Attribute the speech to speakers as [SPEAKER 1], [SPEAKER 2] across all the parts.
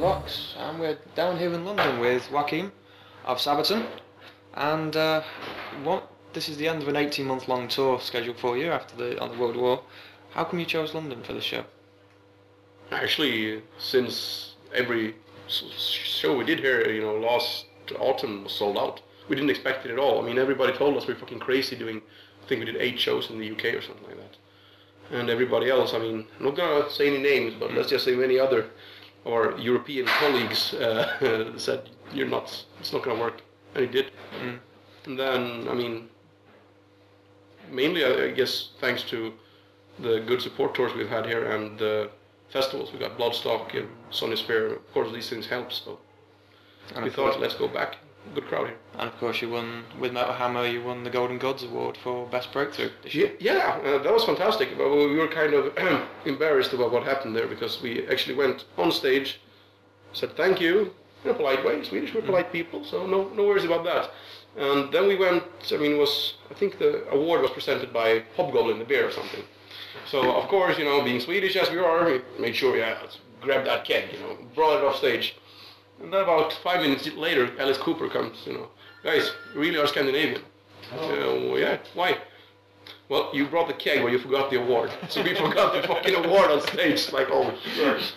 [SPEAKER 1] Rocks, and we're down here in London with Joakim of Sabaton, and this is the end of an 18-month-long tour scheduled for you on the World War. How come you chose London for this show?
[SPEAKER 2] Actually, since every show we did here, last autumn was sold out. We didn't expect it at all. I mean, everybody told us we're fucking crazy doing, I think we did 8 shows in the UK or something like that. And everybody else, I mean, I'm not gonna say any names, but let's just say many other our European colleagues said, you're nuts, it's not gonna work. And it did. And then, I mean, mainly I guess thanks to the good support tours we've had here and festivals. We got Bloodstock and Sonny Sphere. Of course, these things help. So we thought, let's go back. Good crowd here.
[SPEAKER 1] And of course, you won with Metal Hammer. You won the Golden Gods Award for Best Breakthrough this year.
[SPEAKER 2] Yeah, that was fantastic. But we were kind of embarrassed about what happened there because we actually went on stage, said thank you in a polite way. Swedish, we're polite people, so no worries about that. And then we went. I mean, I think the award was presented by Hobgoblin the beer or something. So of course, being Swedish as we are, we made sure, let's grab that keg, brought it off stage. And then about 5 minutes later, Alice Cooper comes, guys, we really are Scandinavian. Yeah, why? Well, you brought the keg, but you forgot the award. So we forgot the fucking award on stage. Like, oh, shit.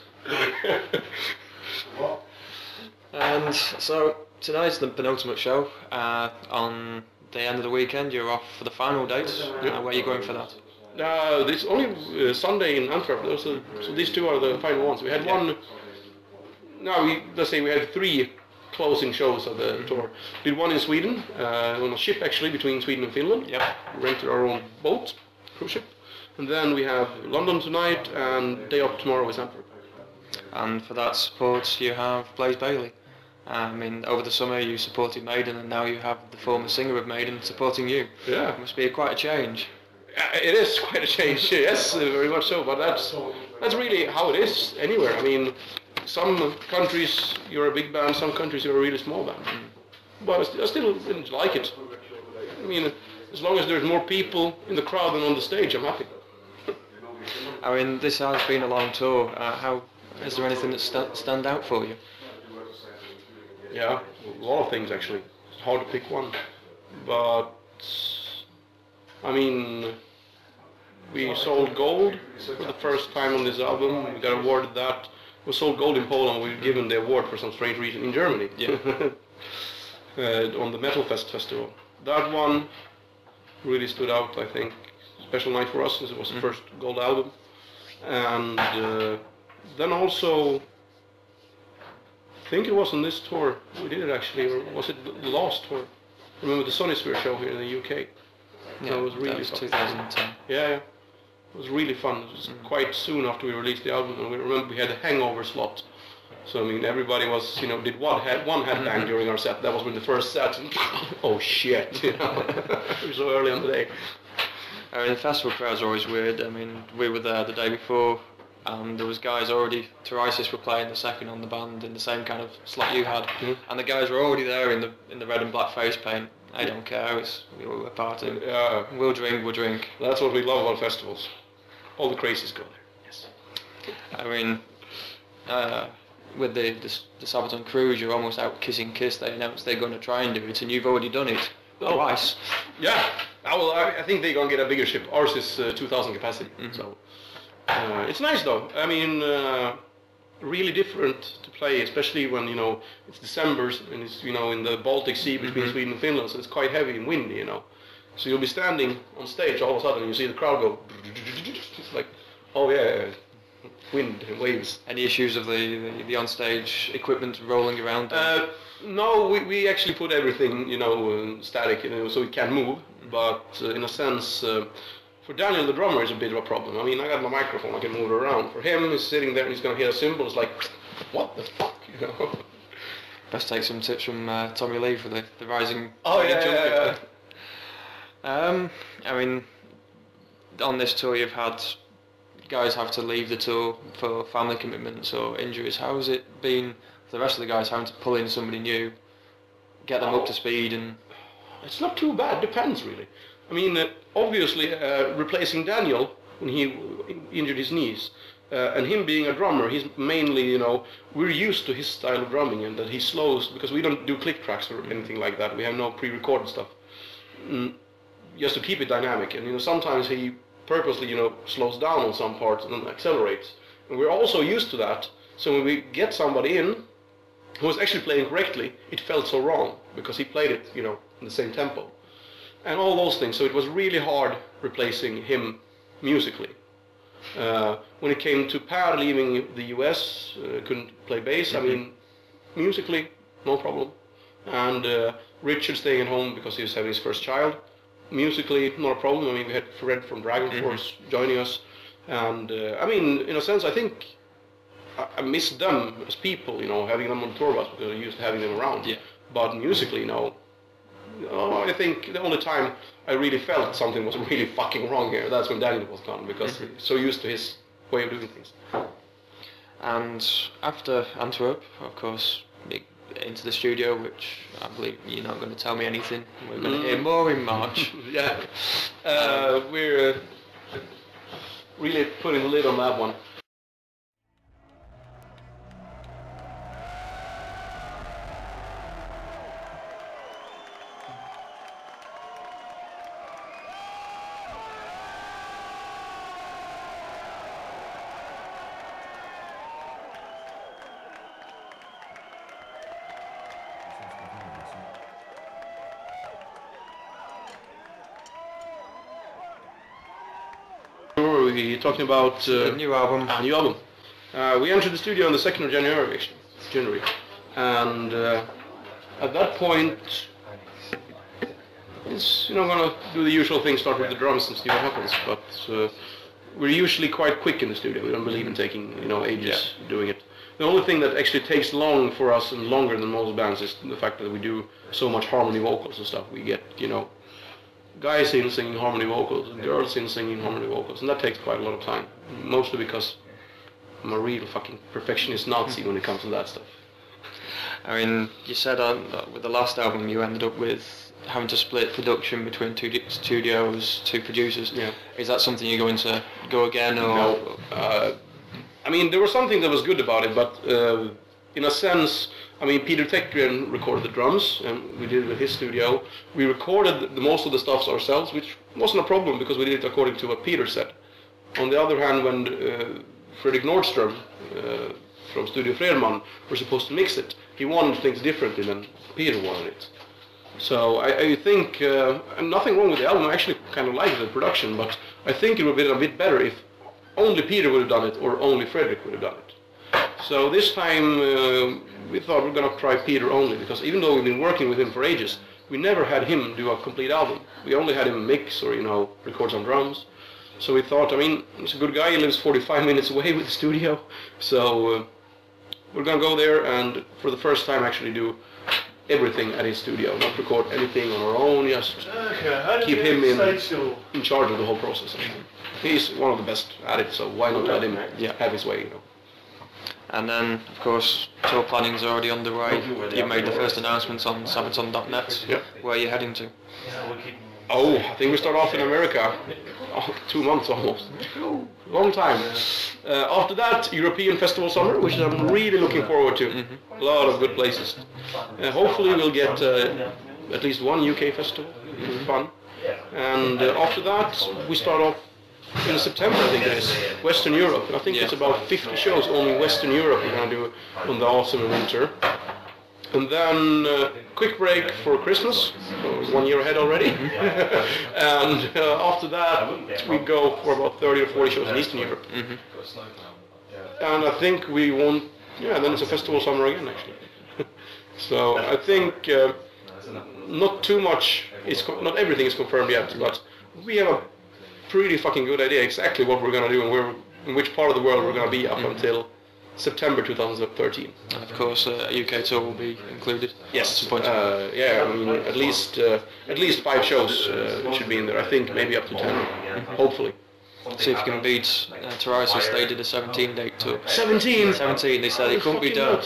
[SPEAKER 1] And so tonight's the penultimate show. On the end of the weekend, you're off for the final date. Where are you going for that?
[SPEAKER 2] This only Sunday in Antwerp. So these 2 are the final ones. We had one. Let's say we had 3 closing shows of the tour. We did one in Sweden, on a ship actually between Sweden and Finland.
[SPEAKER 1] Yep.
[SPEAKER 2] We rented our own boat, cruise ship. And then we have London tonight and day up tomorrow is Antwerp.
[SPEAKER 1] And for that support you have Blaze Bailey. I mean, over the summer you supported Maiden and now you have the former singer of Maiden supporting you.
[SPEAKER 2] Yeah.
[SPEAKER 1] It must be quite a change.
[SPEAKER 2] It is quite a change, yes, very much so. But that's really how it is anywhere. I mean, some countries you're a big band, some countries you're a really small band. But I still didn't like it. I mean, as long as there's more people in the crowd than on the stage, I'm happy.
[SPEAKER 1] I mean, this has been a long tour. Is there anything that stand out for you?
[SPEAKER 2] Yeah, a lot of things actually. It's hard to pick one. But, I mean, we sold gold for the first time on this album. We got awarded that. We sold gold in Poland. We were given the award for some strange reason in Germany.
[SPEAKER 1] Yeah.
[SPEAKER 2] On the Metal Fest festival. That one really stood out, I think. Special night for us since it was the first gold album. And then also, I think it was on this tour we did it actually, or was it the last tour? Remember the Sonny Sphere show here in the UK?
[SPEAKER 1] Yeah,
[SPEAKER 2] that was really fun.
[SPEAKER 1] 2010.
[SPEAKER 2] Yeah. It was really fun. It was quite soon after we released the album, and we remember we had a hangover slot. So I mean, everybody was, did one headbang during our set. That was when the first set. Oh shit! It was so early on the day.
[SPEAKER 1] I mean, the festival crowds are always weird. I mean, we were there the day before, and there was guys already. Terisis were playing the second on the band in the same kind of slot you had, and the guys were already there in the red and black face paint. I don't care. We're partying. We'll drink.
[SPEAKER 2] That's what we love about festivals. All the crazies go there. Yes.
[SPEAKER 1] I mean, with the Sabaton cruise, you're almost out kissing Kiss. They announced they're going to try and do it, and you've already done it twice.
[SPEAKER 2] Yeah. I think they're going to get a bigger ship. Ours is 2,000 capacity. So it's nice though. I mean, really different to play, especially when it's December and it's in the Baltic Sea between Sweden and Finland, so it's quite heavy and windy. So you'll be standing on stage all of a sudden and you see the crowd go. It's like, oh yeah, wind and waves.
[SPEAKER 1] Any issues of the onstage equipment rolling around?
[SPEAKER 2] No, we actually put everything static, so it can move. But in a sense, for Daniel the drummer, it's a bit of a problem. I mean, I got my microphone, I can move it around. For him, he's sitting there and he's going to hear a cymbal. It's like, what the fuck,
[SPEAKER 1] Best take some tips from Tommy Lee for the rising.
[SPEAKER 2] Oh yeah.
[SPEAKER 1] I mean, on this tour you've had guys have to leave the tour for family commitments or injuries. How has it been for the rest of the guys having to pull in somebody new, get them up to speed? And
[SPEAKER 2] it's not too bad. Depends really. I mean, obviously replacing Daniel when he injured his knees, And him being a drummer, he's mainly, you know, we're used to his style of drumming and that he slows, because we don't do click tracks or anything like that. We have no pre-recorded stuff. Just to keep it dynamic. And, you know, sometimes he purposely, you know, slows down on some parts and then accelerates. And we're also used to that. So when we get somebody in who was actually playing correctly, it felt so wrong because he played it, you know, in the same tempo. And all those things. So it was really hard replacing him musically. When it came to Per leaving the US, couldn't play bass, I mean, musically, no problem. And Richard staying at home because he was having his first child, musically, not a problem. I mean, we had Fred from Dragon Force joining us. And, I mean, in a sense, I think I miss them as people, you know, having them on tour bus because I used to having them around. Yeah. But musically, no. I think the only time I really felt something was really fucking wrong here, that's when Daniel was gone, because he's so used to his way of doing things.
[SPEAKER 1] And after Antwerp, of course, into the studio, which I believe you're not going to tell me anything. We're going to hear more in March.
[SPEAKER 2] Yeah. We're really putting the lid on that one. We're talking about
[SPEAKER 1] the new album.
[SPEAKER 2] New album. We entered the studio on the 2nd of January, actually. January. And at that point, it's, you know, gonna do the usual thing, start with the drums and see what happens. But we're usually quite quick in the studio. We don't believe in taking, you know, ages doing it. The only thing that actually takes long for us and longer than most bands is the fact that we do so much harmony vocals and stuff. We get, you know, guys in singing harmony vocals and girls in singing harmony vocals, and that takes quite a lot of time. Mostly because I'm a real fucking perfectionist Nazi when it comes to that stuff.
[SPEAKER 1] I mean, you said with the last album you ended up with having to split production between two studios, two producers. Yeah. Is that something you're going to go again, or?
[SPEAKER 2] No. I mean, there was something that was good about it, but in a sense, I mean, Peter Tekgren recorded the drums, and we did it with his studio. We recorded most of the stuff ourselves, which wasn't a problem because we did it according to what Peter said. On the other hand, when Fredrik Nordström from Studio Fredman were supposed to mix it, he wanted things differently than Peter wanted it. So I think, nothing wrong with the album, I actually kind of liked the production, but I think it would have been a bit better if only Peter would have done it or only Fredrik would have done it. So this time we thought we're going to try Peter only, because even though we've been working with him for ages, we never had him do a complete album. We only had him mix or, you know, record some drums. So we thought, I mean, he's a good guy, he lives 45 minutes away with the studio, so we're going to go there and for the first time actually do everything at his studio, not record anything on our own, just keep him in charge of the whole process. He's one of the best at it, so why not let him have his way, you know.
[SPEAKER 1] And then, of course, tour planning's already underway. You made the first announcements on Sabaton.net.
[SPEAKER 2] Yep.
[SPEAKER 1] Where are you heading to?
[SPEAKER 2] Oh, I think we start off in America. 2 months almost. Long time. After that, European Festival Summer, which I'm really looking forward to. A lot of good places. Hopefully we'll get at least one UK festival. It'll be fun. And after that, we start off in September, I think it is, Western Europe. I think it's about 50 shows only in Western Europe we're going to do on the autumn and winter. And then quick break for Christmas, so 1 year ahead already. And after that we go for about 30 or 40 shows in Eastern Europe. And I think we won't, then it's a festival summer again actually. So I think not too much, not everything is confirmed yet, but we have a pretty fucking good idea exactly what we're going to do and in which part of the world we're going to be up until September 2013.
[SPEAKER 1] And of course, a UK tour will be included.
[SPEAKER 2] Yes. Yeah, I mean at least 5 shows should be in there. I think maybe up to 10. Hopefully.
[SPEAKER 1] See if you can beat Tyrisis. They did a 17-date tour.
[SPEAKER 2] 17.
[SPEAKER 1] 17. They said it couldn't be done.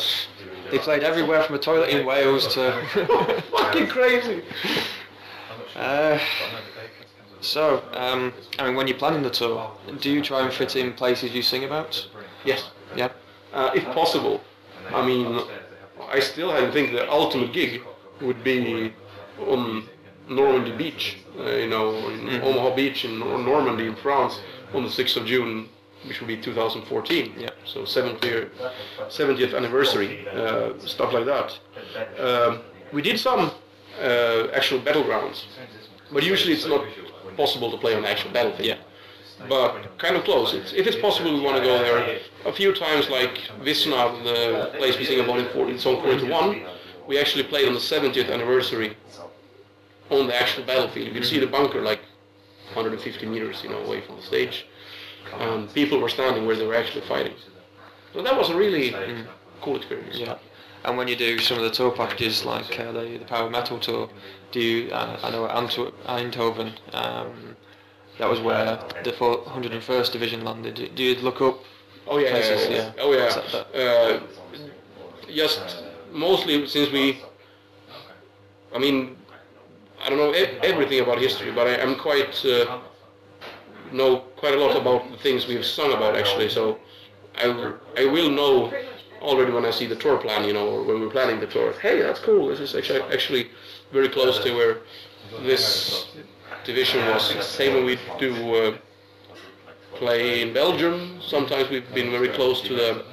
[SPEAKER 1] They played everywhere from a toilet in Wales to.
[SPEAKER 2] Fucking crazy.
[SPEAKER 1] So, I mean, when you're planning the tour, do you try and fit in places you sing about?
[SPEAKER 2] Yes.
[SPEAKER 1] Yep.
[SPEAKER 2] If possible. I mean, I still think the ultimate gig would be on Normandy Beach, in Omaha Beach in Normandy in France on the 6th of June, which will be 2014.
[SPEAKER 1] Yeah.
[SPEAKER 2] So 70th anniversary, stuff like that. We did some actual battlegrounds, but usually it's not possible to play on the actual battlefield.
[SPEAKER 1] Yeah.
[SPEAKER 2] But kind of close. If it's possible, we want to go there a few times. Like Visna, the place we sing about in song 41, we actually played on the 70th anniversary on the actual battlefield. You could see the bunker like 150 meters, away from the stage, and people were standing where they were actually fighting. So that was a really cool experience.
[SPEAKER 1] Yeah. And when you do some of the tour packages, like the Power Metal tour, do you? I know at Eindhoven, that was where the 101st Division landed. Do you look up?
[SPEAKER 2] Oh yeah,
[SPEAKER 1] places?
[SPEAKER 2] yeah. Oh yeah. Just mostly since I mean, I don't know everything about history, but I'm quite know quite a lot about the things we've sung about actually. So I will know already when I see the tour plan, or when we're planning the tour. Hey, that's cool. This is actually very close to where this division was. Same when we do play in Belgium. Sometimes we've been very close to the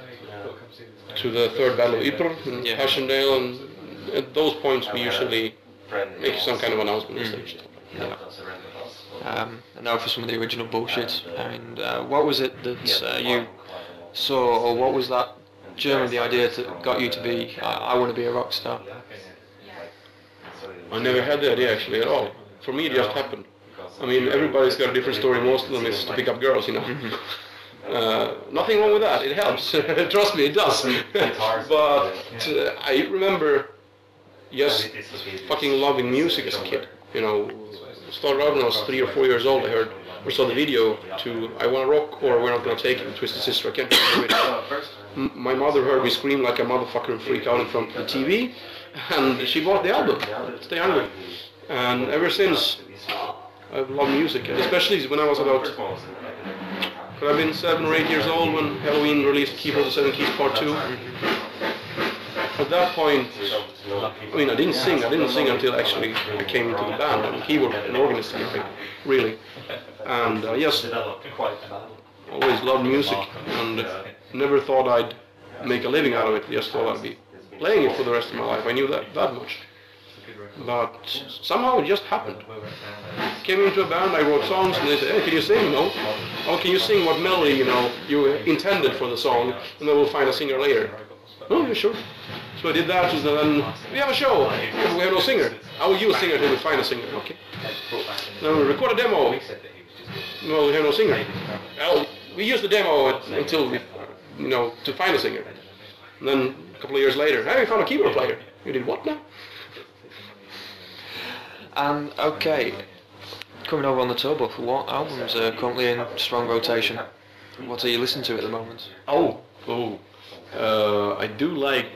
[SPEAKER 2] third battle of Ypres in Passchendaele, and at those points we usually make some kind of announcement on stage.
[SPEAKER 1] And now for some of the original bullshit. And what was it that you saw, or what was that germ, the idea that got you to be, I want to be a rock star?
[SPEAKER 2] I never had the idea actually at all. For me it just happened. I mean, everybody's got a different story. Most of them is to pick up girls, Nothing wrong with that. It helps. Trust me, it does. But I remember just fucking loving music as a kid. Started out when I was 3 or 4 years old. I heard or saw the video to "I Wanna Rock" or "We're Not Gonna Take It" with Twisted Sister. I can't remember it. My mother heard me scream like a motherfucker and freak out in front of the TV, and she bought the album, Stay Hungry. And ever since, I've loved music, and especially when I was about, could have been 7 or 8 years old when Halloween released Keyboard of the Seven Keys Part 2. At that point, I mean, I didn't sing until actually I came into the band. I'm a keyboard and organist, really. And yes, always loved music, and never thought I'd make a living out of it. Just thought I'd be playing it for the rest of my life. I knew that much. But somehow it just happened. Came into a band, I wrote songs, and they said, "Hey, can you sing?" "No." "Oh, can you sing what melody you intended for the song, and then we'll find a singer later." "Oh, yeah, sure." So I did that, and then we have a show. We have no singer. I will use a singer until we find a singer. Okay. Then we record a demo. No, we have no singer. Well, we use the demo until we, to find a singer. And then a couple of years later, hey, we found a keyboard player. You did what now?
[SPEAKER 1] Okay, coming over on the tour book, what albums are currently in strong rotation? What are you listening to at the moment?
[SPEAKER 2] I do like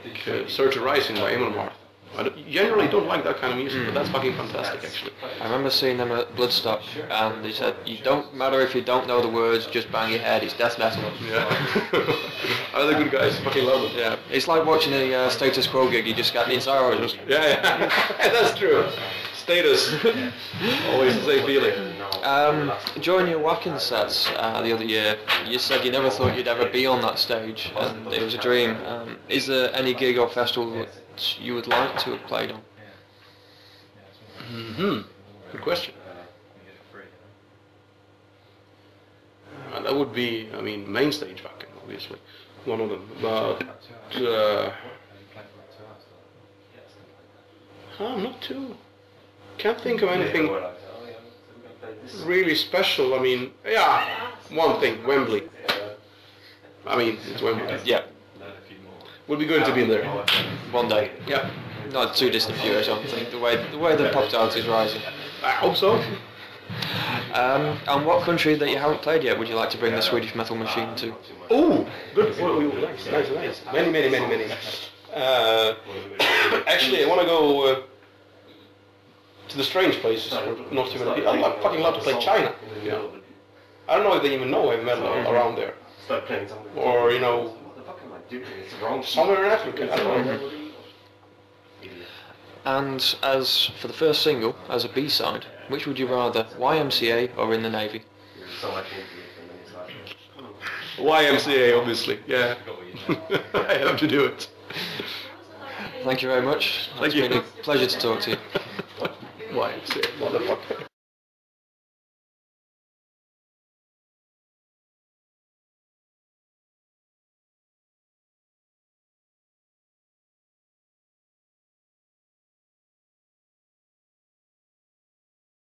[SPEAKER 2] Search Arising by Amon Amarth. I generally don't like that kind of music, but that's fucking fantastic actually.
[SPEAKER 1] I remember seeing them at Bloodstock, and they said, "You don't matter if you don't know the words, just bang your head, it's death metal."
[SPEAKER 2] Yeah. Other good guys, fucking love them.
[SPEAKER 1] Yeah, it's like watching a Status Quo gig, you just get the entire audience.
[SPEAKER 2] Yeah, that's true. Status, always the same feeling.
[SPEAKER 1] During your Wacken sets the other year, you said you never thought you'd ever be on that stage, and it was a dream. Is there any gig or festival that you would like to have played on?
[SPEAKER 2] Good question. That would be, main stage Wacken, obviously, one of them. But I'm not too. Can't think of anything really special. One thing, Wembley. It's Wembley.
[SPEAKER 1] Yeah.
[SPEAKER 2] We'll be going to be there.
[SPEAKER 1] One day.
[SPEAKER 2] Yeah.
[SPEAKER 1] Not too distant future, I don't think. The way the popularity is rising.
[SPEAKER 2] I hope so.
[SPEAKER 1] And what country that you haven't played yet would you like to bring the Swedish Metal Machine to?
[SPEAKER 2] Oh, good. Nice. Many. Actually, I want to go to the strange places. Not too many people. I'd fucking love to play China. Yeah. I don't know if they even know heavy metal around there.
[SPEAKER 3] start playing something.
[SPEAKER 2] or you know,
[SPEAKER 3] What the fuck am I doing? It's wrong.
[SPEAKER 2] somewhere in Africa. I don't know.
[SPEAKER 1] And as for the first single, as a B-side, which would you rather, YMCA or In the Navy?
[SPEAKER 3] So much into it, and then it's like,
[SPEAKER 2] YMCA, obviously. Yeah, I have to do it.
[SPEAKER 1] Thank you very much.
[SPEAKER 2] Thank
[SPEAKER 1] It's
[SPEAKER 2] you.
[SPEAKER 1] been a pleasure to talk to you.
[SPEAKER 2] YMCA, motherfucker.